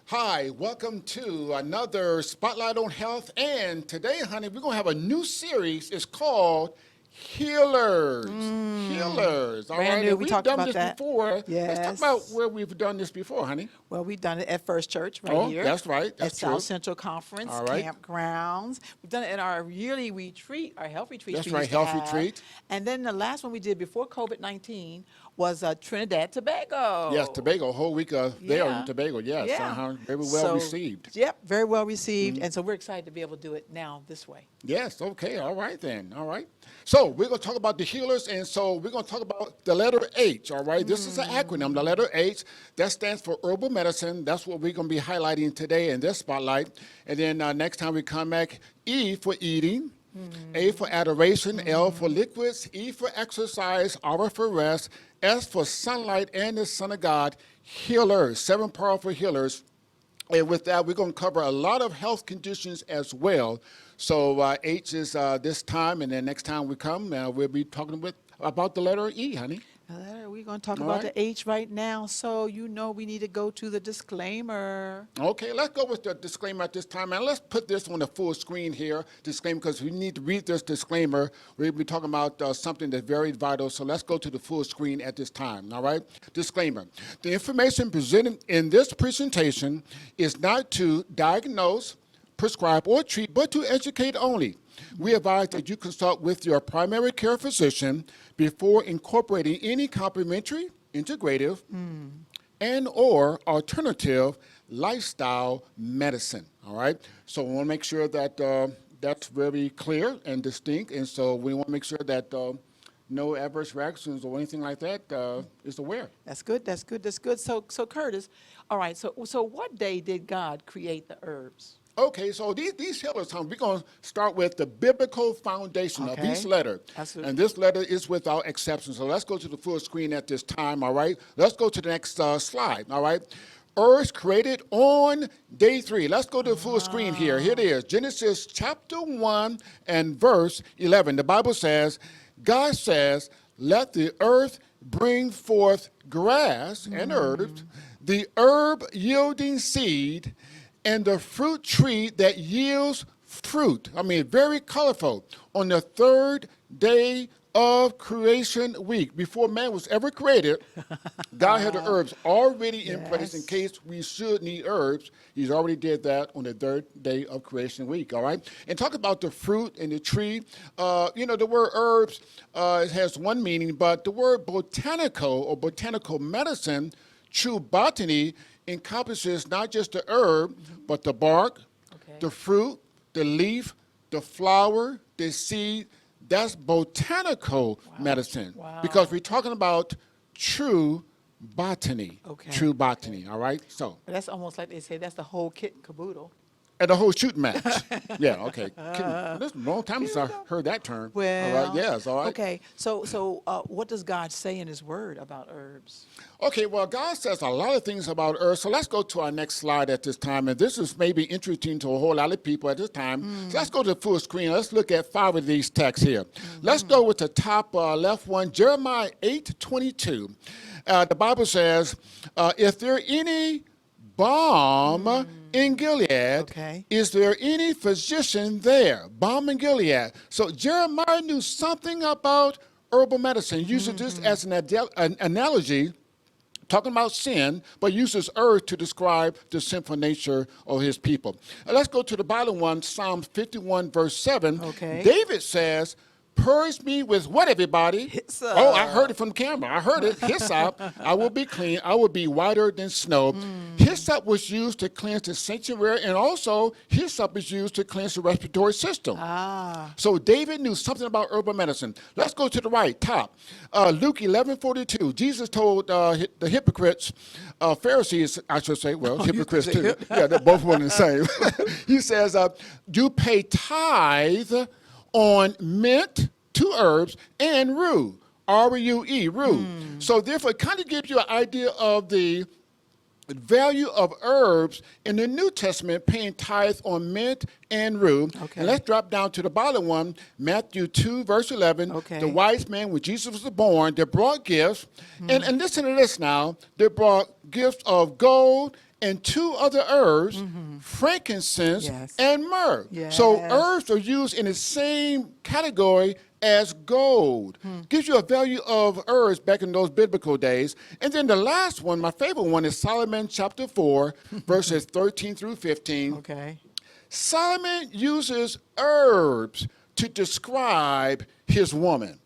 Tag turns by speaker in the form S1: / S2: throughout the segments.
S1: Hi, welcome to another Spotlight on Health. And today, honey, we're going to have a new series. It's called Healers. Healers. All
S2: Brand
S1: right.
S2: new.
S1: And
S2: We
S1: we've
S2: talked
S1: done
S2: about
S1: this
S2: that.
S1: before. Let's talk about
S2: Yes.
S1: where we've done this before, honey.
S2: Well, we've done it at First Church right
S1: Oh,
S2: here.
S1: that's right.
S2: At
S1: That's
S2: South
S1: true.
S2: Central Conference
S1: All right.
S2: Campgrounds. We've done it in our yearly retreat, our health retreats
S1: That's
S2: we
S1: right.
S2: used to
S1: Health
S2: have.
S1: retreat.
S2: And then the last one we did before COVID-19 was Trinidad,
S1: Yes,
S2: Tobago.
S1: Tobago. A whole week there in
S2: Yeah.
S1: Tobago. Yes.
S2: Yeah.
S1: Very well
S2: So,
S1: received.
S2: yep, very well received. And so we're excited to be able to do it now this way.
S1: Yes, okay, all right then, all right. So we're going to talk about the healers, and so we're going to talk about the letter H, all right? This is an acronym, the letter H. That stands for herbal medicine. That's what we're going to be highlighting today in this spotlight. And then next time we come back, E for eating, A for adoration, L for liquids, E for exercise, R for rest, S for sunlight and the Son of God, healers, 7 powerful healers. And with that, we're going to cover a lot of health conditions as well. So H is this time, and then next time we come, we'll be talking about the letter E, honey.
S2: We're going to talk
S1: All
S2: about
S1: right.
S2: the H right now. So we need to go to the disclaimer.
S1: Okay, let's go with the disclaimer at this time. And let's put this on the full screen here, disclaimer, because we need to read this disclaimer. We'll be talking about something that's very vital. So let's go to the full screen at this time, all right? Disclaimer. The information presented in this presentation is not to diagnose, prescribe, or treat, but to educate only. We advise that you consult with your primary care physician before incorporating any complementary, integrative, and or alternative lifestyle medicine, all right? So we want to make sure that that's very clear and distinct, and so we want to make sure that no adverse reactions or anything like that is aware.
S2: That's good. That's good. That's good. So Curtis, all right. So what day did God create the herbs?
S1: Okay, so these healers, we're going to start with the biblical foundation of
S2: Okay.
S1: each letter.
S2: Absolutely.
S1: And this letter is without exception. So let's go to the full screen at this time, all right? Let's go to the next slide, all right? Earth created on day 3. Let's go to the full screen here. Here it is, Genesis chapter 1 and verse 11. The Bible says, God says, let the earth bring forth grass and herbs, the herb yielding seed, and the fruit tree that yields fruit. I mean, very colorful. On the 3rd day of creation week, before man was ever created, God had the herbs already in place in
S2: Yes.
S1: case we should need herbs. He's already did that on the 3rd day of creation week, all right? And talk about the fruit and the tree. The word herbs, it has one meaning, but the word botanical or botanical medicine, true botany, encompasses not just the herb, but the bark,
S2: Okay.
S1: the fruit, the leaf, the flower, the seed. That's botanical medicine.
S2: Wow.
S1: Because we're talking about true botany.
S2: Okay.
S1: True botany, all right? So,
S2: That's almost like they say that's the whole kit and caboodle.
S1: and the whole shooting match. Yeah, okay. This is a long time since I heard that term. all
S2: Well,
S1: right, yes, all right.
S2: Okay. So what does God say in His Word about herbs?
S1: Okay, well, God says a lot of things about earth. So let's go to our next slide at this time. And this is maybe interesting to a whole lot of people at this time. So let's go to the full screen. Let's look at 5 of these texts here. Let's go with the top left one, Jeremiah 8:22. The Bible says, if there any balm in Gilead,
S2: Okay.
S1: is there any physician there? Balm in Gilead. So Jeremiah knew something about herbal medicine. He uses this as an analogy, talking about sin, but uses earth to describe the sinful nature of his people. Let's go to the bottom one, Psalm 51, verse 7.
S2: Okay.
S1: David says, purge me with what, everybody?
S2: Hyssop.
S1: Oh, I heard it from the camera. I heard it. Hyssop. I will be clean. I will be whiter than snow. Hyssop was used to cleanse the sanctuary, and also hyssop is used to cleanse the respiratory system. So David knew something about herbal medicine. Let's go to the right, top. Luke 11:42. Jesus told the hypocrites, Pharisees, I should say, well, hypocrites too. Yeah, they're both one and the same. He says, you pay tithe on mint, 2 herbs, and rue, R-U-E, rue. So therefore, it kind of gives you an idea of the value of herbs in the New Testament, paying tithe on mint and rue.
S2: Okay.
S1: And let's drop down to the bottom one, Matthew 2, verse 11.
S2: Okay.
S1: The wise men, when Jesus was born, they brought gifts. And listen to this now. They brought gifts of gold and 2 other herbs, frankincense
S2: Yes.
S1: and myrrh. So
S2: Yes.
S1: herbs are used in the same category as gold. Gives you a value of herbs back in those biblical days. And then the last one, my favorite one, is Solomon chapter 4, verses 13 through 15.
S2: Okay.
S1: Solomon uses herbs to describe his woman.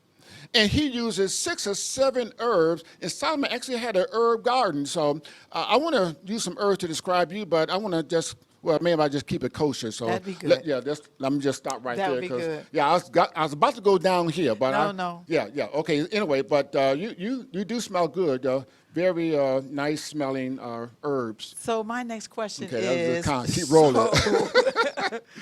S1: And he uses 6 or 7 herbs. And Solomon actually had an herb garden. So I want to use some herbs to describe you, but I want to just, well, maybe I just keep it kosher. So
S2: That'd be good.
S1: let me just stop right
S2: That
S1: there.
S2: would be good.
S1: Yeah, I was about to go down here, but
S2: No.
S1: Yeah. Okay. Anyway, but you do smell good. Very nice smelling herbs.
S2: So my next question
S1: Okay, that was
S2: is,
S1: the kind. Keep rolling.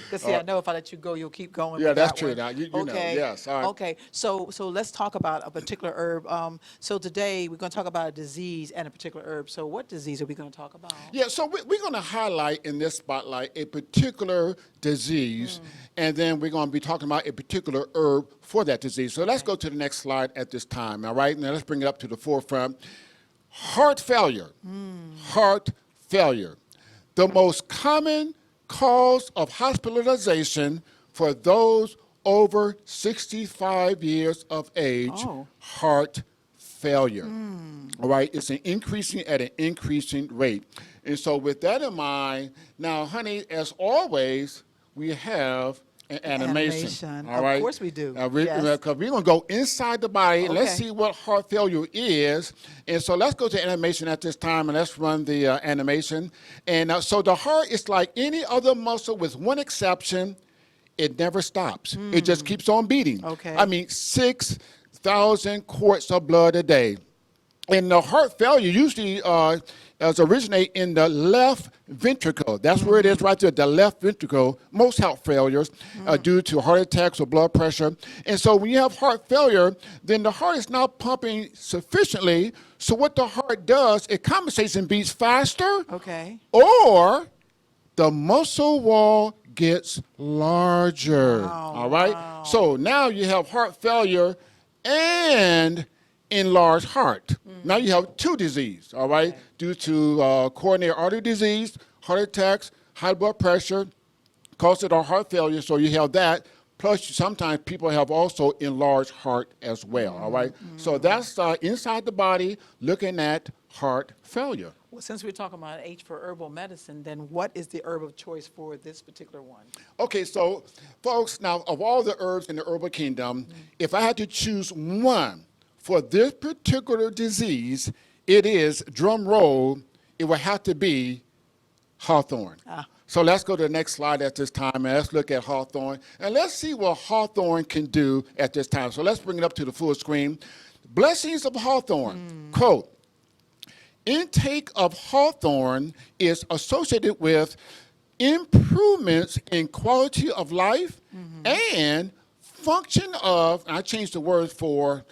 S2: Because see, I know if I let you go, you'll keep going.
S1: Yeah,
S2: with
S1: that's
S2: that
S1: true.
S2: one.
S1: Now, you know, yes, all right.
S2: Okay. So let's talk about a particular herb. So today we're going to talk about a disease and a particular herb. So what disease are we going to talk about?
S1: Yeah, so we're going to highlight in this spotlight a particular disease, and then we're going to be talking about a particular herb for that disease. So let's go to the next slide at this time, all right? Now let's bring it up to the forefront. Heart failure. Heart failure. The most common cause of hospitalization for those over 65 years of age,
S2: Oh.
S1: heart failure. All right, it's increasing at an increasing rate. And so with that in mind, now, honey, as always, we have an animation.
S2: Animation.
S1: All
S2: Of
S1: right?
S2: course we do.
S1: Because
S2: Yes.
S1: we're going to go inside the body, and let's
S2: Okay.
S1: see what heart failure is. And so let's go to animation at this time, and let's run the animation. And so the heart is like any other muscle with one exception. It never stops. It just keeps on beating.
S2: Okay.
S1: I mean, 6,000 quarts of blood a day. And the heart failure usually originate in the left ventricle. That's where it is right there, the left ventricle. Most heart failures are due to heart attacks or blood pressure. And so when you have heart failure, then the heart is not pumping sufficiently. So what the heart does, it compensates and beats faster,
S2: Okay.
S1: or the muscle wall gets larger.
S2: Wow,
S1: All right?
S2: wow.
S1: So now you have heart failure and enlarged heart. Now you have 2 disease, all right, due to coronary artery disease, heart attacks, high blood pressure, causes of heart failure. So you have that. Plus, sometimes people have also enlarged heart as well, all right? So that's inside the body looking at heart failure.
S2: Well, since we're talking about H for herbal medicine, then what is the herb of choice for this particular one?
S1: Okay, so folks, now of all the herbs in the herbal kingdom, if I had to choose one for this particular disease, it is, drum roll, it would have to be hawthorn. So let's go to the next slide at this time, and let's look at hawthorn. And let's see what hawthorn can do at this time. So let's bring it up to the full screen. Blessings of hawthorn. Quote, intake of hawthorn is associated with improvements in quality of life and function of, and I changed the words for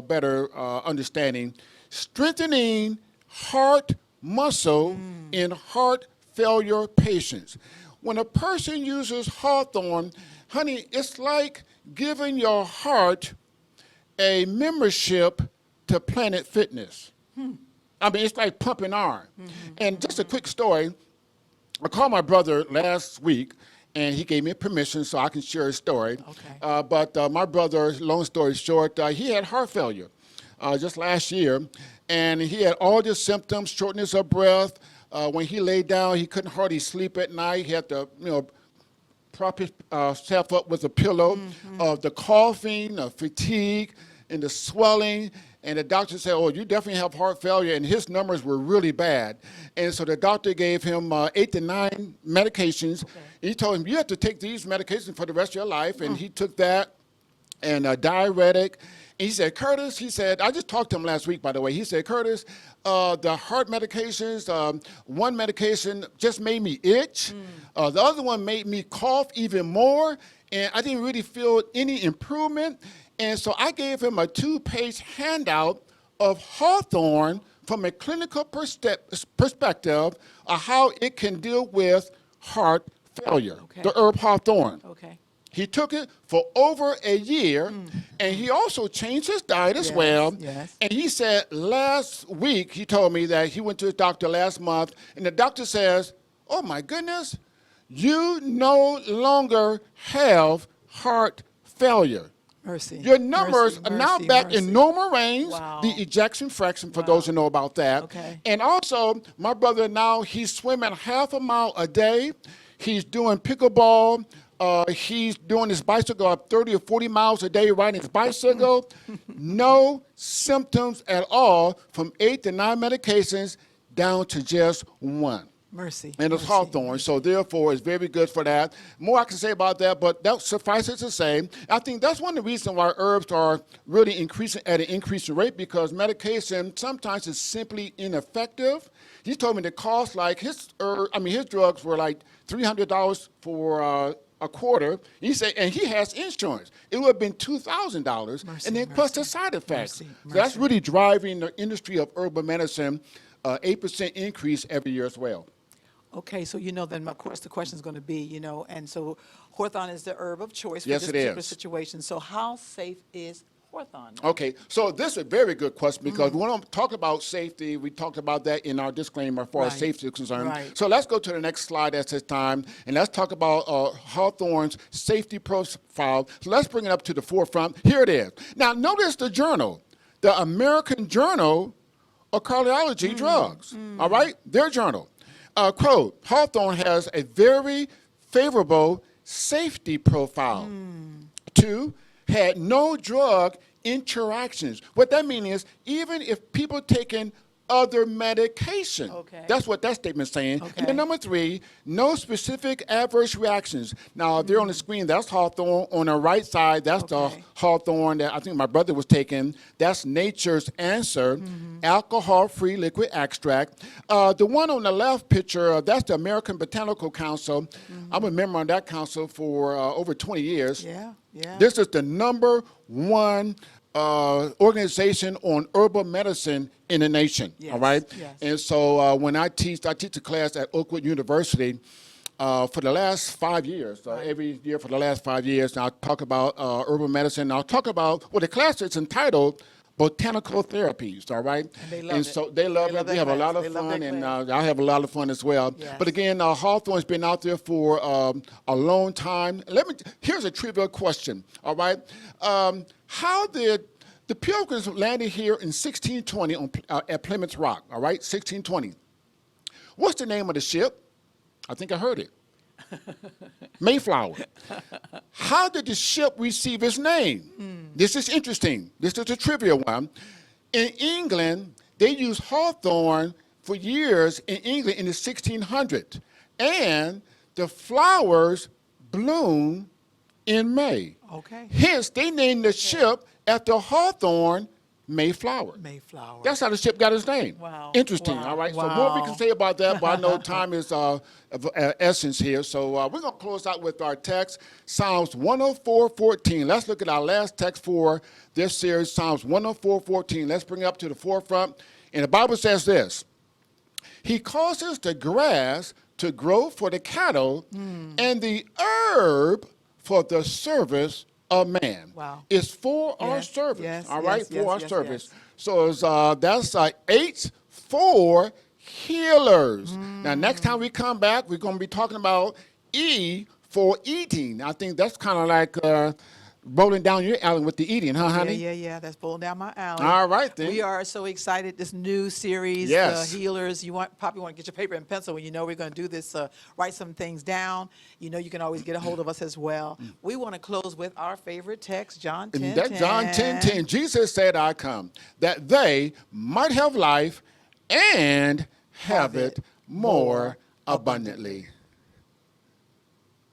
S1: better understanding, strengthening heart muscle in heart failure patients. When a person uses hawthorn, honey, it's like giving your heart a membership to Planet Fitness. I mean, it's like pumping iron. And just a quick story, I called my brother last week, and he gave me permission so I can share his story.
S2: Okay.
S1: But my brother, long story short, he had heart failure just last year, and he had all the symptoms, shortness of breath. When he laid down, he couldn't hardly sleep at night. He had to, prop himself up with a pillow. The coughing, fatigue, and the swelling. And the doctor said, oh, you definitely have heart failure. And his numbers were really bad. And so the doctor gave him 8 to 9 medications.
S2: Okay.
S1: And he told him, you have to take these medications for the rest of your life. And he took that and a diuretic. And he said, Curtis, he said, I just talked to him last week, by the way. He said, Curtis, the heart medications, one medication just made me itch. The other one made me cough even more. And I didn't really feel any improvement. And so I gave him a 2-page handout of hawthorn from a clinical perspective of how it can deal with heart failure,
S2: Okay.
S1: the herb hawthorn.
S2: Okay.
S1: He took it for over a year, and he also changed his diet as well.
S2: Yes.
S1: And he said last week, he told me that he went to his doctor last month, and the doctor says, oh my goodness, you no longer have heart failure.
S2: Mercy.
S1: Your numbers
S2: Mercy,
S1: are now
S2: mercy,
S1: back
S2: mercy.
S1: in normal range,
S2: Wow.
S1: the ejection fraction, for
S2: Wow.
S1: those who know about that.
S2: Okay.
S1: And also, my brother now, he's swimming half a mile a day. He's doing pickleball. He's doing his bicycle up 30 or 40 miles a day, riding his bicycle. No symptoms at all from 8 to 9 medications down to just 1.
S2: Mercy.
S1: And it's
S2: mercy,
S1: Hawthorn, so therefore it's very good for that. More I can say about that, but that suffices to say, I think that's one of the reasons why herbs are really increasing at an increasing rate, because medication sometimes is simply ineffective. He told me the cost, like his drugs were like $300 for a quarter. He said, and he has insurance. It would have been $2,000,
S2: Mercy,
S1: and then plus the
S2: mercy,
S1: side effects.
S2: mercy,
S1: So that's
S2: mercy.
S1: really driving the industry of herbal medicine, 8% increase every year as well.
S2: Okay, so then of course the question is going to be, and so Hawthorn is the herb of choice for
S1: Yes,
S2: this
S1: it
S2: particular
S1: is.
S2: situation. So how safe is Hawthorn?
S1: Okay, so this is a very good question, because we want to talk about safety. We talked about that in our disclaimer as far as
S2: Right,
S1: safety is concerned.
S2: right.
S1: So let's go to the next slide at this time, and let's talk about Hawthorn's safety profile. So let's bring it up to the forefront. Here it is. Now notice the journal, the American Journal of Cardiology Drugs, all right? Their journal. Quote, Hawthorn has a very favorable safety profile. 2, had no drug interactions. What that means is, even if people taking other medication.
S2: Okay.
S1: That's what that statement's saying. And
S2: Okay.
S1: then number 3, no specific adverse reactions. Now, there on the screen, that's Hawthorn. On the right side, that's
S2: Okay.
S1: the Hawthorn that I think my brother was taking. That's Nature's Answer, alcohol-free liquid extract. The one on the left picture, that's the American Botanical Council. I'm a member on that council for over 20 years.
S2: Yeah, yeah.
S1: This is the #1 organization on herbal medicine in the nation,
S2: Yes,
S1: all right?
S2: yes.
S1: And so when I teach a class at Oakwood University for the last 5 years, every year for the last 5 years, and I'll talk about herbal medicine. I'll talk about, well, the class is entitled Botanical Therapies, all right?
S2: And they love
S1: and
S2: it.
S1: so they love
S2: They
S1: it.
S2: love
S1: We
S2: that
S1: have a lot
S2: class.
S1: of
S2: They love
S1: fun,
S2: that
S1: and
S2: class.
S1: I have a lot of fun as well.
S2: Yes.
S1: But again, Hawthorn's been out there for a long time. Here's a trivial question, all right? How did the Pilgrims landed here in 1620 at Plymouth Rock, all right? 1620. What's the name of the ship? I think I heard it. Mayflower. How did the ship receive its name? This is interesting. This is a trivia one. In England, they used hawthorn for years in England in the 1600s. And the flowers bloom in May.
S2: Okay.
S1: Hence, they named the ship after Hawthorn Mayflower.
S2: Mayflower.
S1: That's how the ship got its name.
S2: Wow.
S1: Interesting,
S2: Wow.
S1: all right? So more we
S2: Wow.
S1: can say about that, but I know time is of essence here. So we're going to close out with our text, Psalms 104:14. Let's look at our last text for this series, Psalms 104:14. Let's bring it up to the forefront. And the Bible says this: He causes the grass to grow for the cattle and the herb for the service of man.
S2: Wow.
S1: It's for our
S2: Yes,
S1: service,
S2: yes,
S1: all right?
S2: yes,
S1: For
S2: yes,
S1: our
S2: yes,
S1: service.
S2: yes.
S1: So it's, that's H for healers. Now, next time we come back, we're going to be talking about E for eating. I think that's kind of like rolling down your alley with the eating, huh, honey?
S2: Yeah. That's pulling down my alley.
S1: All right, then.
S2: We are so excited. This new series,
S1: Yes.
S2: The Healers. You probably want to get your paper and pencil when you know we're going to do this. Write some things down. You know you can always get a hold of us as well. We want to close with our favorite text, John 10:10.
S1: And that John 10:10, Jesus said, I come, that they might have life and have it more abundantly.